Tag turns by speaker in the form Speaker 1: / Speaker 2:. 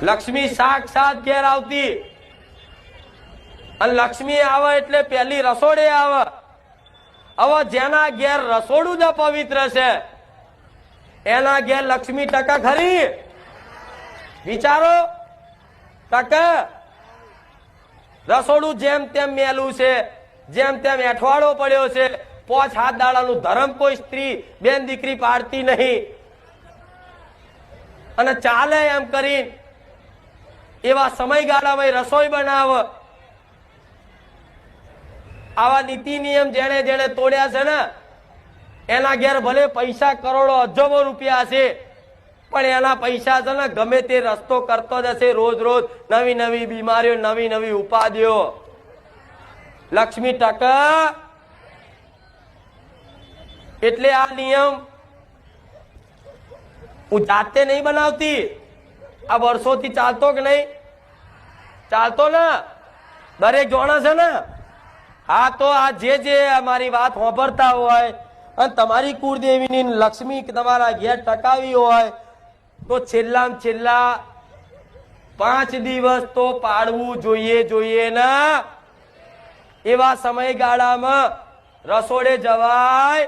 Speaker 1: લક્ષ્મી સાક્ષાત ઘેર આવતી અને લક્ષ્મી આવે એટલે પહેલી રસોડે આવે। હવે જેના ઘેર રસોડું જ અપવિત્ર છે એના ઘેર લક્ષ્મી ટકા ખરી? વિચારો, ટકા? રસોડું જેમ તેમ મેલું છે, જેમ તેમ એઠવાડો પડ્યો છે, 5-7 દાડાનું ધર્મ કોઈ સ્ત્રી બેન દીકરી પાડતી નહીં અને ચાલે એમ કરી એવા સમયગાળામાં રસોઈ બનાવે। આવા નીતિ નિયમ જેને જેને તોડ્યા છે ને એના ઘેર ભલે પૈસા કરોડો અજબો રૂપિયા છે પણ એના પૈસા છે ને ગમે તે રસ્તો કરતો જશે। રોજ રોજ નવી નવી બીમારીઓ, નવી નવી ઉપાધિઓ। લક્ષ્મી ટકા એટલે આ નિયમ હું જાતે નહીં બનાવતી, આ વર્ષોથી ચાલતો કે નહીં ચાલતો ને? દરેક જોણા છે ને? હા, તો આ જે અમારી વાત સાંભળતા હોય અને તમારી કુળદેવીની લક્ષ્મી તમારા ઘેર ટકાવી હોય તો છેલ્લામાં છેલ્લા 5 દિવસ તો પાડવું જોઈએ ને। એવા સમયગાળામાં રસોડે જવાય